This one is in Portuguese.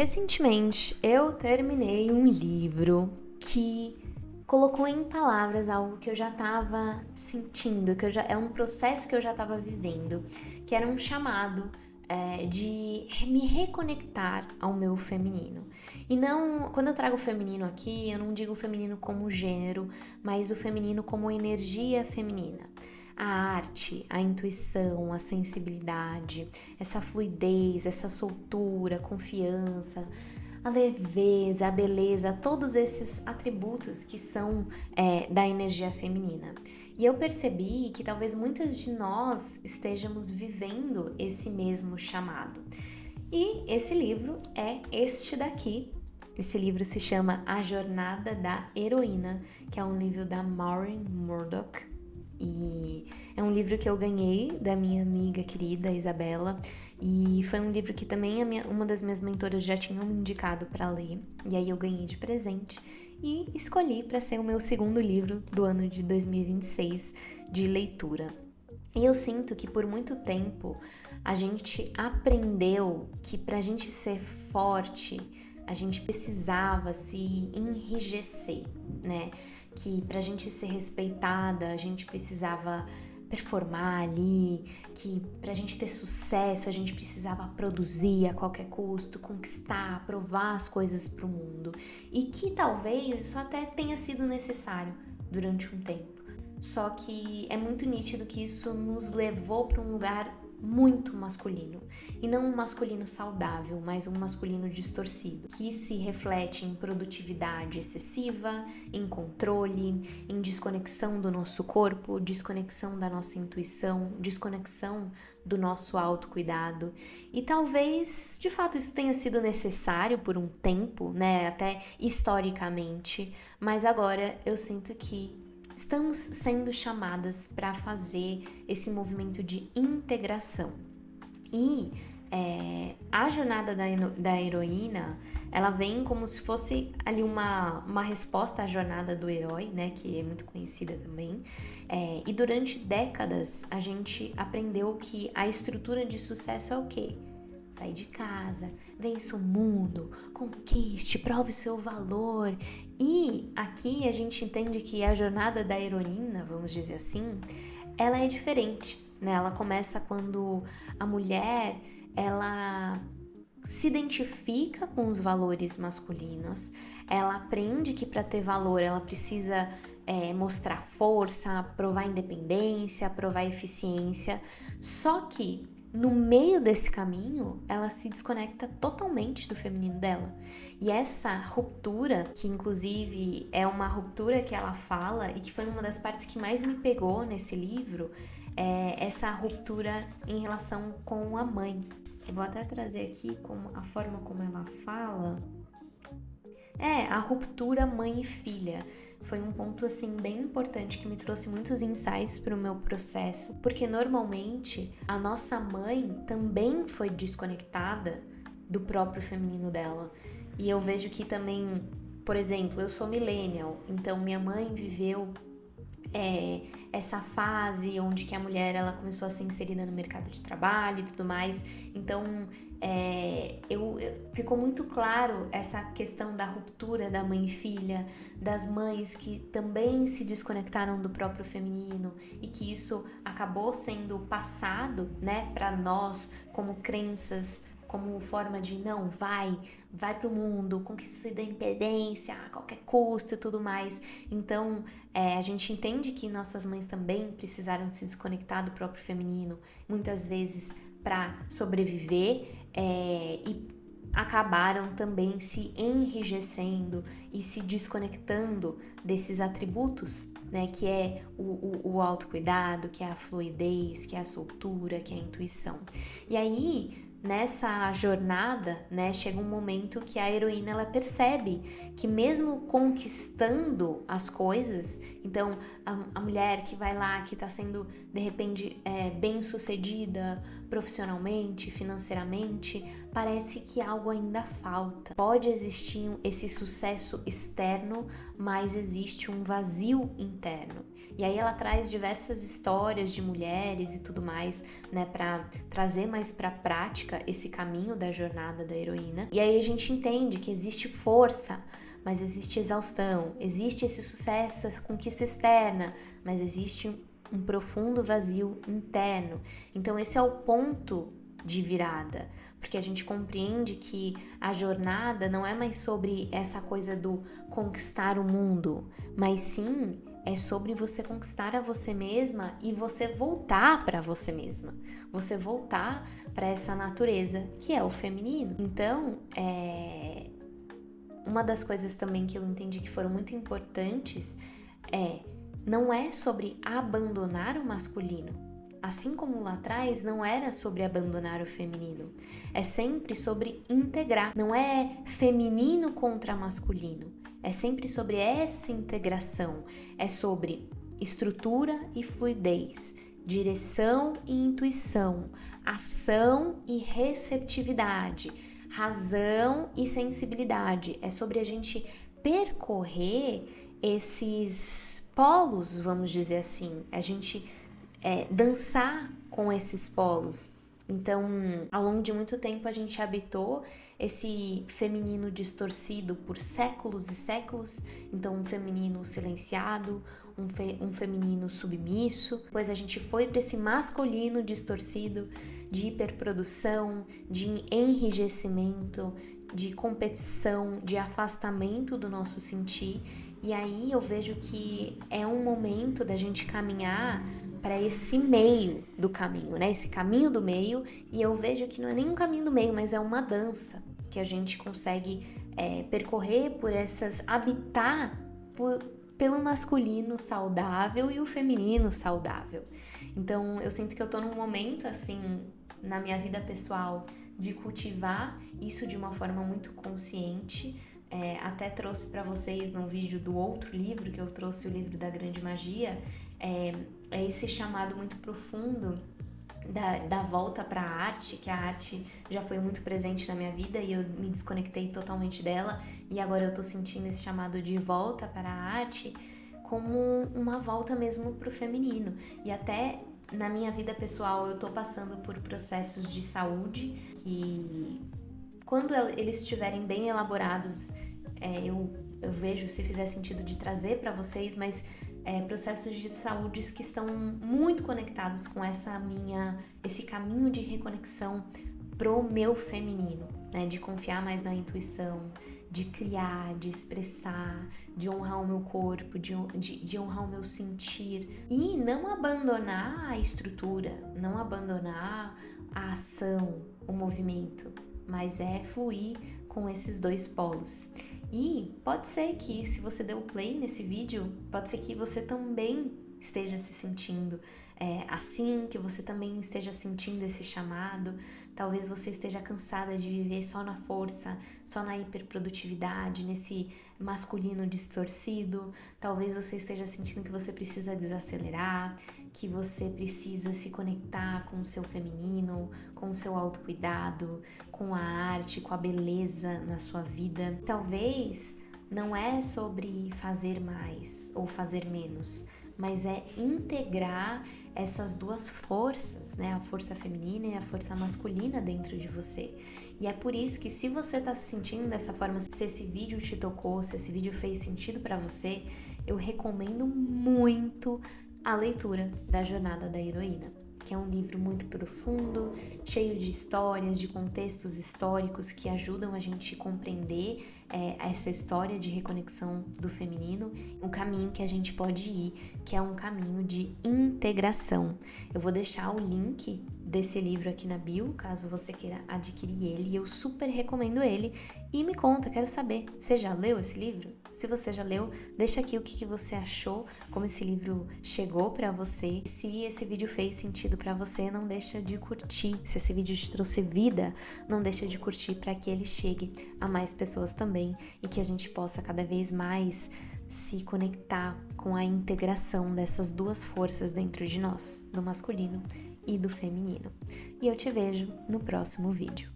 Recentemente eu terminei um livro que colocou em palavras algo que eu já estava sentindo, é um processo que eu já estava vivendo, que era um chamado de me reconectar ao meu feminino. E não, quando eu trago o feminino aqui, eu não digo o feminino como gênero, mas o feminino como energia feminina. A arte, a intuição, a sensibilidade, essa fluidez, essa soltura, a confiança, a leveza, a beleza, todos esses atributos que são da energia feminina. E eu percebi que talvez muitas de nós estejamos vivendo esse mesmo chamado. E esse livro é este daqui. Esse livro se chama A Jornada da Heroína, que é um livro da Maureen Murdock. E é um livro que eu ganhei da minha amiga querida Isabela, e foi um livro que também uma das minhas mentoras já tinham me indicado para ler, e aí eu ganhei de presente e escolhi para ser o meu segundo livro do ano de 2026 de leitura. E eu sinto que por muito tempo a gente aprendeu que pra gente ser forte, a gente precisava se enrijecer, né? Que pra gente ser respeitada, a gente precisava performar ali, que pra gente ter sucesso, a gente precisava produzir a qualquer custo, conquistar, provar as coisas pro mundo. E que talvez isso até tenha sido necessário durante um tempo. Só que é muito nítido que isso nos levou para um lugar muito masculino. E não um masculino saudável, mas um masculino distorcido, que se reflete em produtividade excessiva, em controle, em desconexão do nosso corpo, desconexão da nossa intuição, desconexão do nosso autocuidado. E talvez, de fato, isso tenha sido necessário por um tempo, né? Até historicamente, mas agora eu sinto que estamos sendo chamadas para fazer esse movimento de integração. E a jornada da heroína, ela vem como se fosse ali uma resposta à jornada do herói, né, que é muito conhecida também. E durante décadas a gente aprendeu que a estrutura de sucesso é o quê? Sair de casa, vença o mundo, conquiste, prove o seu valor. E aqui a gente entende que a jornada da heroína, vamos dizer assim, ela é diferente, né? Ela começa quando a mulher, ela se identifica com os valores masculinos, ela aprende que para ter valor ela precisa mostrar força, provar independência, provar eficiência, só que no meio desse caminho, ela se desconecta totalmente do feminino dela. E essa ruptura, que inclusive é uma ruptura que ela fala e que foi uma das partes que mais me pegou nesse livro, é essa ruptura em relação com a mãe. Eu vou até trazer aqui a forma como ela fala. A ruptura mãe e filha. Foi um ponto, assim, bem importante que me trouxe muitos insights para o meu processo, porque normalmente a nossa mãe também foi desconectada do próprio feminino dela. E eu vejo que também, por exemplo, eu sou millennial, então minha mãe viveu essa fase onde que a mulher ela começou a ser inserida no mercado de trabalho e tudo mais. Então ficou muito claro essa questão da ruptura da mãe e filha, das mães que também se desconectaram do próprio feminino e que isso acabou sendo passado, né, para nós como crenças, como forma de não, vai pro mundo, conquista sua independência a qualquer custo e tudo mais. Então, a gente entende que nossas mães também precisaram se desconectar do próprio feminino, muitas vezes para sobreviver, e acabaram também se enrijecendo e se desconectando desses atributos, né, que é o autocuidado, que é a fluidez, que é a soltura, que é a intuição. E aí, nessa jornada, né, chega um momento que a heroína ela percebe que mesmo conquistando as coisas, então a mulher que vai lá, que está sendo de repente bem sucedida, profissionalmente, financeiramente, parece que algo ainda falta. Pode existir esse sucesso externo, mas existe um vazio interno. E aí ela traz diversas histórias de mulheres e tudo mais, né, para trazer mais para a prática esse caminho da jornada da heroína. E aí a gente entende que existe força, mas existe exaustão, existe esse sucesso, essa conquista externa, mas existe um profundo vazio interno. Então esse é o ponto de virada, porque a gente compreende que a jornada não é mais sobre essa coisa do conquistar o mundo, mas sim é sobre você conquistar a você mesma e você voltar para você mesma, você voltar para essa natureza que é o feminino. Então, uma das coisas também que eu entendi que foram muito importantes não é sobre abandonar o masculino. Assim como lá atrás, não era sobre abandonar o feminino. É sempre sobre integrar. Não é feminino contra masculino. É sempre sobre essa integração. É sobre estrutura e fluidez, direção e intuição, ação e receptividade, razão e sensibilidade. É sobre a gente percorrer esses polos, vamos dizer assim, a gente dançar com esses polos. Então, ao longo de muito tempo, a gente habitou esse feminino distorcido por séculos e séculos. Então, um feminino silenciado, um feminino submisso. Depois a gente foi para esse masculino distorcido de hiperprodução, de enrijecimento, de competição, de afastamento do nosso sentir. E aí eu vejo que é um momento da gente caminhar para esse meio do caminho, né? Esse caminho do meio, e eu vejo que não é nem um caminho do meio, mas é uma dança que a gente consegue percorrer por habitar pelo masculino saudável e o feminino saudável. Então eu sinto que eu tô num momento assim na minha vida pessoal de cultivar isso de uma forma muito consciente. Até trouxe para vocês no vídeo do outro livro, que eu trouxe o livro da Grande Magia, é esse chamado muito profundo da volta para a arte, que a arte já foi muito presente na minha vida e eu me desconectei totalmente dela, e agora eu tô sentindo esse chamado de volta para a arte como uma volta mesmo pro feminino. E até na minha vida pessoal eu tô passando por processos de saúde que, quando eles estiverem bem elaborados, eu vejo se fizer sentido de trazer para vocês, mas processos de saúde que estão muito conectados com esse caminho de reconexão pro meu feminino, né? De confiar mais na intuição, de criar, de expressar, de honrar o meu corpo, de honrar o meu sentir e não abandonar a estrutura, não abandonar a ação, o movimento, mas fluir com esses dois polos. E pode ser que, se você deu play nesse vídeo, pode ser que você também esteja se sentindo assim, que você também esteja sentindo esse chamado. Talvez você esteja cansada de viver só na força, só na hiperprodutividade, nesse masculino distorcido. Talvez você esteja sentindo que você precisa desacelerar, que você precisa se conectar com o seu feminino, com o seu autocuidado, com a arte, com a beleza na sua vida. Talvez não é sobre fazer mais ou fazer menos, mas é integrar essas duas forças, né? A força feminina e a força masculina dentro de você. E é por isso que, se você tá se sentindo dessa forma, se esse vídeo te tocou, se esse vídeo fez sentido para você, eu recomendo muito a leitura da Jornada da Heroína, que é um livro muito profundo, cheio de histórias, de contextos históricos que ajudam a gente a compreender essa história de reconexão do feminino, um caminho que a gente pode ir, que é um caminho de integração. Eu vou deixar o link desse livro aqui na bio, caso você queira adquirir ele, e eu super recomendo ele. E me conta, quero saber, você já leu esse livro? Se você já leu, deixa aqui o que você achou, como esse livro chegou pra você. Se esse vídeo fez sentido pra você, não deixa de curtir. Se esse vídeo te trouxe vida, não deixa de curtir para que ele chegue a mais pessoas também e que a gente possa cada vez mais se conectar com a integração dessas duas forças dentro de nós, do masculino e do feminino. E eu te vejo no próximo vídeo.